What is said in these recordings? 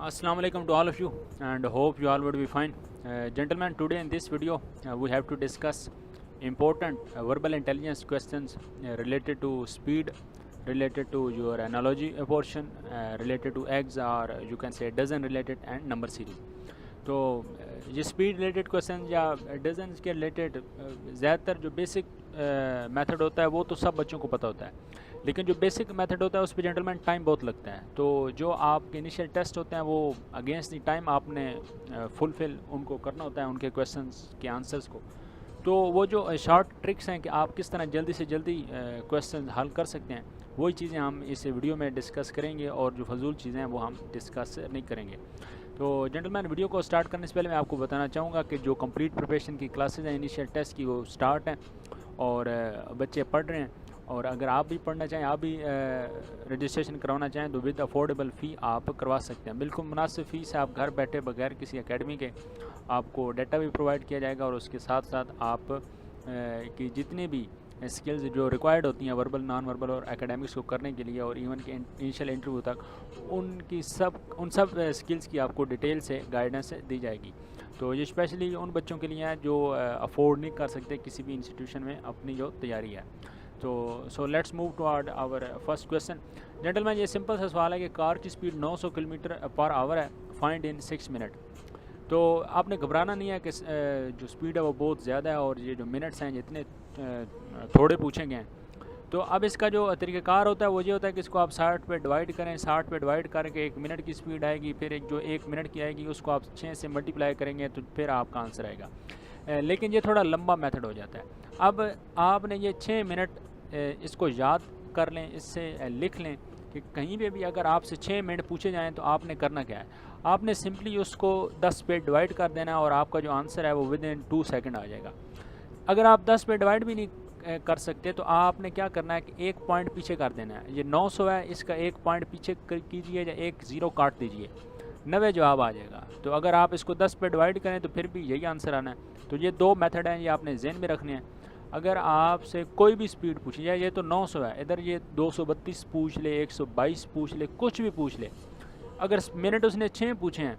Assalamu alaikum to all of you and hope you all would be fine. Gentlemen, today in this video we have to discuss important verbal intelligence questions related to speed, related to your analogy portion, related to eggs or you can say dozen related and number series. तो ये speed related question या dozen के related ज़्यादातर जो basic method होता है वो तो सब बच्चों को पता होता है, लेकिन जो बेसिक मेथड होता है उस पर जेंटलमैन टाइम बहुत लगता है। तो जो आपके इनिशियल टेस्ट होते हैं वो अगेंस्ट द टाइम आपने फुलफिल उनको करना होता है, उनके क्वेश्चंस के आंसर्स को। तो वो जो शॉर्ट ट्रिक्स हैं कि आप किस तरह जल्दी से जल्दी क्वेश्चन हल कर सकते हैं, वही चीज़ें हम इस वीडियो में डिस्कस करेंगे और जो फजूल चीज़ें हैं वो हम डिस्कस नहीं करेंगे। तो जेंटलमैन, वीडियो को स्टार्ट करने से पहले मैं आपको बताना चाहूँगा कि जो कंप्लीट प्रिपरेशन की क्लासेज हैं इनिशियल टेस्ट की वो स्टार्ट हैं और बच्चे पढ़ रहे हैं। और अगर आप भी पढ़ना चाहें, आप भी रजिस्ट्रेशन करवाना चाहें तो विद अफोर्डेबल फ़ी आप करवा सकते हैं। बिल्कुल मुनासिब फ़ी से आप घर बैठे बगैर किसी एकेडमी के आपको डाटा भी प्रोवाइड किया जाएगा और उसके साथ साथ आप की जितनी भी स्किल्स जो रिक्वायर्ड होती हैं वर्बल, नॉन वर्बल और एकेडमिक्स को करने के लिए और इवन के इनिशियल इंटरव्यू तक उन सब स्किल्स की आपको डिटेल से गाइडेंस दी जाएगी। तो ये स्पेशली उन बच्चों के लिए है जो अफोर्ड नहीं कर सकते किसी भी इंस्टीट्यूशन में अपनी जो तैयारी है। तो so let's move to our first question. Gentleman, ये सिंपल सा सवाल है कि कार की स्पीड 900 किलोमीटर पर आवर है, फाइंड इन 6 मिनट। तो आपने घबराना नहीं है कि जो स्पीड है वो बहुत ज़्यादा है और ये जो मिनट्स हैं जितने थोड़े पूछे गए हैं। तो अब इसका जो तरीक़ाकार होता है वो ये होता है कि इसको आप 60 पे डिवाइड करें, 60 पे डिवाइड करके 1 मिनट की स्पीड आएगी, फिर एक जो 1 मिनट की आएगी उसको आप 6 से मल्टीप्लाई करेंगे तो फिर आपका आंसर आएगा। लेकिन ये थोड़ा लंबा मेथड हो जाता है। अब आपने ये 6 मिनट इसको याद कर लें, इससे लिख लें कि कहीं पे भी अगर आपसे 6 मिनट पूछे जाएँ तो आपने करना क्या है। आपने सिंपली उसको 10 पे डिवाइड कर देना है और आपका जो आंसर है वो विद इन 2 सेकेंड आ जाएगा। अगर आप 10 पे डिवाइड भी नहीं कर सकते तो आपने क्या करना है कि 1 पॉइंट पीछे कर देना है। ये 900 है, इसका 1 पॉइंट पीछे कीजिए या 1 ज़ीरो काट दीजिए, 90 जवाब आ जाएगा। तो अगर आप इसको 10 पे डिवाइड करें तो फिर भी यही आंसर आना है। तो ये 2 मेथड हैं, ये आपने जहन में रखने हैं। अगर आपसे कोई भी स्पीड पूछी जाए, ये तो 900 है, इधर ये 232 पूछ ले, 122 पूछ ले, कुछ भी पूछ ले, अगर मिनट उसने 6 पूछे हैं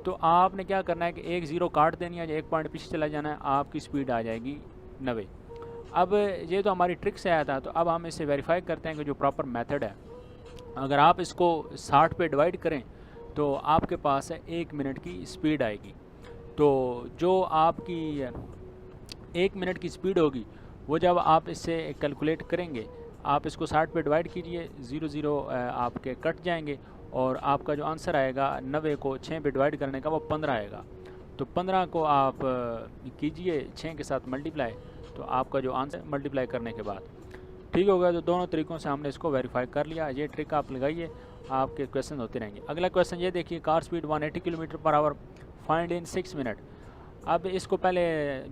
तो आपने क्या करना है कि 1 ज़ीरो काट देनी है या 1 पॉइंट पीछे चला जाना है, आपकी स्पीड आ जाएगी 90। अब ये तो हमारी ट्रिक से आया था, तो अब हम इसे वेरीफाई करते हैं कि जो प्रॉपर मेथड है, अगर आप इसको 60 पे डिवाइड करें तो आपके पास है 1 मिनट की स्पीड आएगी। तो जो आपकी 1 मिनट की स्पीड होगी वो जब आप इससे कैलकुलेट करेंगे, आप इसको 60 पे डिवाइड कीजिए, 0 आपके कट जाएंगे और आपका जो आंसर आएगा 90 को 6 पे डिवाइड करने का वो 15 आएगा। तो 15 को आप कीजिए 6 के साथ मल्टीप्लाई, तो आपका जो आंसर मल्टीप्लाई करने के बाद ठीक होगा। तो दोनों तरीक़ों से हमने इसको वेरीफाई कर लिया। ये ट्रिक आप लगाइए, आपके क्वेश्चन होते रहेंगे। अगला क्वेश्चन ये देखिए, car speed 180 kilometre per our, find in 6 minute. अब इसको पहले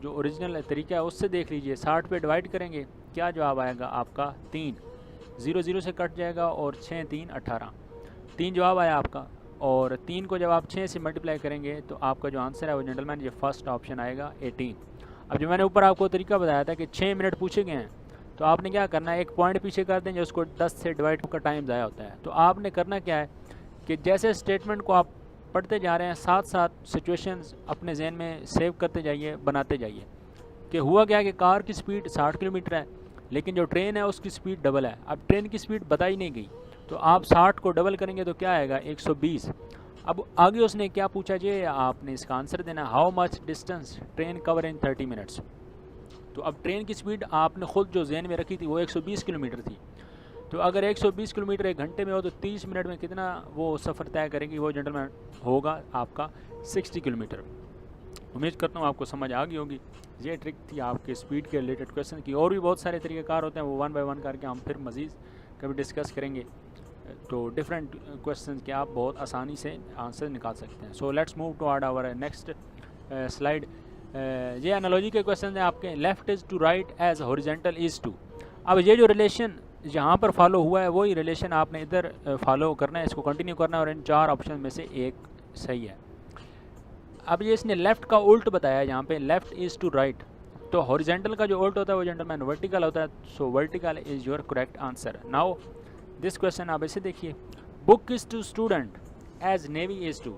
जो ओरिजिनल तरीका है उससे देख लीजिए। 60 पे डिवाइड करेंगे, क्या जवाब आएगा आपका 3, 0 से कट जाएगा और 6 3 18, 3 जवाब आया आपका। और 3 को जब आप 6 से मल्टीप्लाई करेंगे तो आपका जो आंसर है वो जेंटलमैन ये फर्स्ट ऑप्शन आएगा 18। अब जो मैंने ऊपर आपको तरीका बताया था कि 6 मिनट पूछे गए हैं तो आपने क्या करना है, 1 पॉइंट पीछे कर दें, जो उसको 10 से डिवाइड का टाइम ज़ाया होता है। तो आपने करना क्या है कि जैसे स्टेटमेंट को आप पढ़ते जा रहे हैं, साथ साथ सिचुएशंस अपने जहन में सेव करते जाइए, बनाते जाइए कि हुआ क्या कि कार की स्पीड 60 किलोमीटर है लेकिन जो ट्रेन है उसकी स्पीड डबल है। अब ट्रेन की स्पीड बताई नहीं गई, तो आप 60 को डबल करेंगे तो क्या आएगा 120। अब आगे उसने क्या पूछा जी, आपने इसका आंसर देना, how much distance train cover in 30 minutes. तो अब ट्रेन की स्पीड आपने ख़ुद जो जहन में रखी थी वो 120 किलोमीटर थी। तो अगर 120 किलोमीटर 1 घंटे में हो तो 30 मिनट में कितना वो सफ़र तय करेगी, वो जेंटलमैन होगा आपका 60 किलोमीटर। उम्मीद करता हूँ आपको समझ आ गई होगी। ये ट्रिक थी आपके स्पीड के रिलेटेड क्वेश्चन की। और भी बहुत सारे तरीक़ेकार होते हैं, वो 1 बाय 1 करके हम फिर मज़ीद कभी डिस्कस करेंगे। तो डिफरेंट क्वेश्चन के आप बहुत आसानी से आंसर निकाल सकते हैं। So let's move to our next slide. ये एनालॉजी के क्वेश्चन हैं आपके, left is to right as horizontal is to. अब ये जो रिलेशन जहाँ पर फॉलो हुआ है वही रिलेशन आपने इधर फॉलो करना है, इसको कंटिन्यू करना है और इन 4 ऑप्शन में से एक सही है। अब ये इसने लेफ़्ट का उल्ट बताया है, यहाँ पे लेफ़्ट इज़ टू राइट, तो हॉरिजेंटल का जो उल्ट होता है वो जेंटलमैन वर्टिकल होता है। So vertical is your correct answer. Now this question आप इसे देखिए, book is to student as navy is to.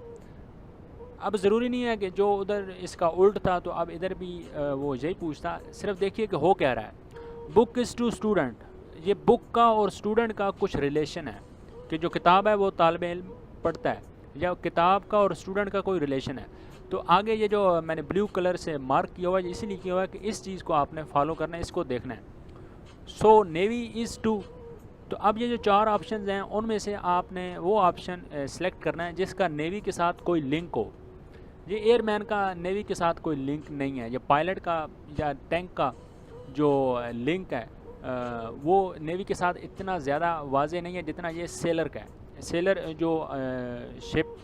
अब ज़रूरी नहीं है कि जो उधर इसका उल्ट था तो अब इधर भी वो यही पूछता। सिर्फ देखिए कि हो क्या रहा है। बुक इज़ टू स्टूडेंट, ये बुक का और स्टूडेंट का कुछ रिलेशन है कि जो किताब है वो तालिब इल्म पढ़ता है, या किताब का और स्टूडेंट का कोई रिलेशन है। तो आगे ये जो मैंने ब्लू कलर से मार्क किया हुआ है इसीलिए किया हुआ है कि इस चीज़ को आपने फॉलो करना है, इसको देखना है। सो नेवी इज़ टू, तो अब ये जो 4 ऑप्शन हैं उनमें से आपने वो ऑप्शन सेलेक्ट करना है जिसका नेवी के साथ कोई लिंक हो। ये एयरमैन का नेवी के साथ कोई लिंक नहीं है, ये पायलट का या टैंक का जो लिंक है वो नेवी के साथ इतना ज़्यादा वाज़े नहीं है जितना ये सेलर का है। सेलर जो शिप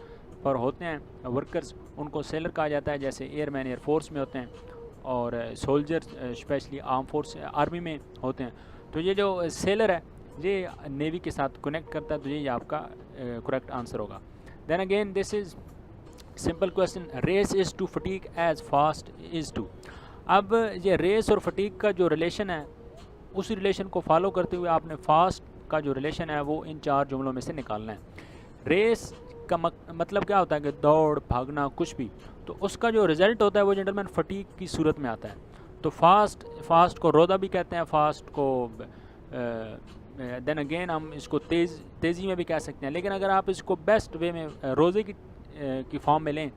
पर होते हैं वर्कर्स उनको सेलर कहा जाता है, जैसे एयरमैन एयरफोर्स में होते हैं और soldier specially arm force army में होते हैं। तो ये जो सेलर है ये नेवी के साथ कनेक्ट करता है, तो ये आपका करेक्ट आंसर होगा। Then again this is simple question, race is to fatigue as fast is to. अब ये रेस और फटीक का जो रिलेशन है उसी रिलेशन को फॉलो करते हुए आपने फास्ट का जो रिलेशन है वो इन 4 जुमलों में से निकालना है। रेस का मतलब क्या होता है कि दौड़ भागना कुछ भी, तो उसका जो रिज़ल्ट होता है वो जेंटलमैन फटीक की सूरत में आता है। तो फास्ट को रोदा भी कहते हैं, फास्ट को देन अगेन हम इसको तेज़ी में भी कह सकते हैं। लेकिन अगर आप इसको बेस्ट वे में रोज़े की फॉर्म में लें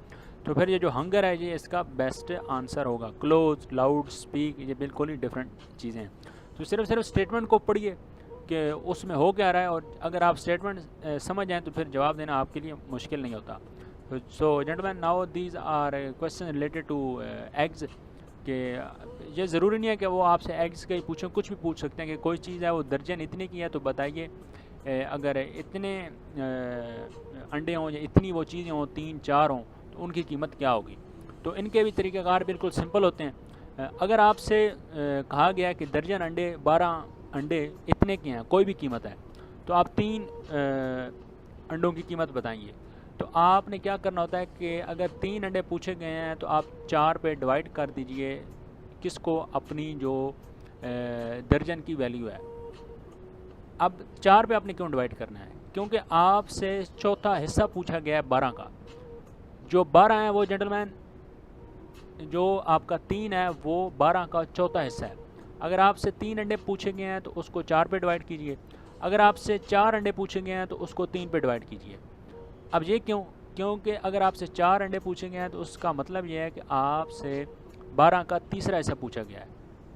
तो फिर ये जो हंगर है ये इसका बेस्ट आंसर होगा। क्लोज, लाउड, स्पीक, ये बिल्कुल ही डिफरेंट चीज़ें हैं। तो सिर्फ स्टेटमेंट को पढ़िए कि उसमें हो क्या रहा है, और अगर आप स्टेटमेंट समझ जाएँ तो फिर जवाब देना आपके लिए मुश्किल नहीं होता। So gentleman now these are question related to eggs, कि ये ज़रूरी नहीं है कि वो आपसे एग्स का ही पूछें, कुछ भी पूछ सकते हैं कि कोई चीज़ है वो दर्जन इतने की है तो बताइए अगर इतने अंडे हों या इतनी वो चीज़ें हों 3-4 हों तो उनकी कीमत क्या होगी। तो इनके भी तरीक़ाकार बिल्कुल सिंपल होते हैं। अगर आपसे कहा गया कि दर्जन अंडे 12 अंडे इतने के हैं, कोई भी कीमत है, तो आप 3 अंडों की कीमत बताइए। तो आपने क्या करना होता है कि अगर 3 अंडे पूछे गए हैं तो आप 4 पे डिवाइड कर दीजिए किसको, अपनी जो दर्जन की वैल्यू है। अब 4 पे आपने क्यों डिवाइड करना है, क्योंकि आपसे चौथा हिस्सा पूछा गया है 12 का। जो 12 है वो जेंटलमैन जो आपका 3 है वो 12 का चौथा हिस्सा है। अगर आपसे 3 अंडे पूछे गए हैं तो उसको 4 पे डिवाइड कीजिए, अगर आपसे 4 अंडे पूछे गए हैं तो उसको 3 पे डिवाइड कीजिए। अब ये क्यों, क्योंकि अगर आपसे 4 अंडे पूछे गए हैं तो उसका मतलब ये है कि आपसे 12 का तीसरा हिस्सा पूछा गया है।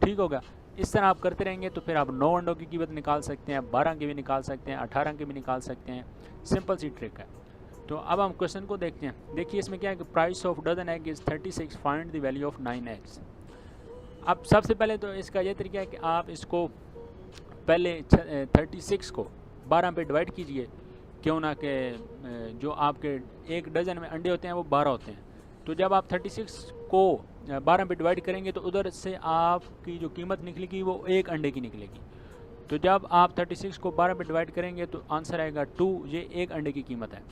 ठीक होगा, इस तरह आप करते रहेंगे तो फिर आप 9 अंडों की कीमत निकाल सकते हैं, 12 की भी निकाल सकते हैं, 18 की भी निकाल सकते हैं। सिंपल सी ट्रिक है। तो अब हम क्वेश्चन को देखते हैं। देखिए इसमें क्या है कि price of dozen egg is 36, find the value of 9 eggs. अब सबसे पहले तो इसका यह तरीका है कि आप इसको पहले 36 को 12 पे डिवाइड कीजिए, क्यों ना कि जो आपके एक डज़न में अंडे होते हैं वो 12 होते हैं। तो जब आप 36 को 12 पे डिवाइड करेंगे तो उधर से आपकी जो कीमत निकलेगी वो 1 अंडे की निकलेगी। तो जब आप 36 को 12 पे डिवाइड करेंगे तो आंसर आएगा 2, ये 1 अंडे की कीमत है।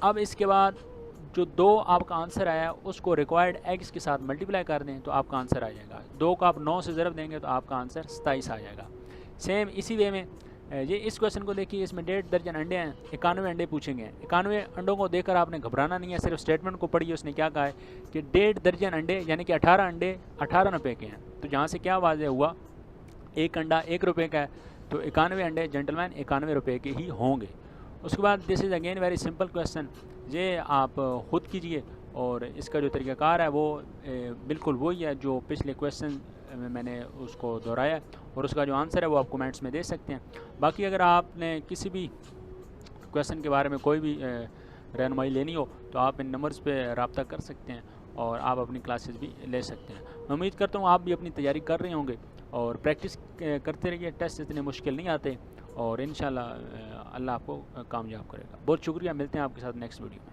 अब इसके बाद जो 2 आपका आंसर आया उसको रिक्वायर्ड एग्स के साथ मल्टीप्लाई कर दें तो आपका आंसर आ जाएगा। 2 को आप 9 से ज़रब देंगे तो आपका आंसर 27 आ जाएगा। सेम इसी वे में ये इस क्वेश्चन को देखिए, इसमें 1.5 दर्जन अंडे हैं, 91 अंडे पूछेंगे। 91 अंडों को देखकर आपने घबराना नहीं है, सिर्फ स्टेटमेंट को पढ़िए। उसने क्या कहा है कि 1.5 दर्जन अंडे यानी कि 18 अंडे 18 रुपये के हैं। तो जहाँ से क्या वाज़ेह हुआ, एक अंडा 1 रुपये का है, तो 91 अंडे जेंटलमैन 91 रुपये के ही होंगे। उसके बाद this is again very simple question, ये आप खुद कीजिए और इसका जो तरीक़ाकार है वो बिल्कुल वही है जो पिछले क्वेश्चन में मैंने उसको दोहराया, और उसका जो आंसर है वो आप कमेंट्स में दे सकते हैं। बाकी अगर आपने किसी भी क्वेश्चन के बारे में कोई भी रहनुमाई लेनी हो तो आप इन नंबर्स पे रब्ता कर सकते हैं और आप अपनी क्लासेस भी ले सकते हैं। मैं उम्मीद करता हूँ आप भी अपनी तैयारी कर रहे होंगे और प्रैक्टिस करते रहिए। टेस्ट इतने मुश्किल नहीं आते और इंशाल्लाह अल्लाह आपको कामयाब करेगा। बहुत शुक्रिया, मिलते हैं आपके साथ नेक्स्ट वीडियो में।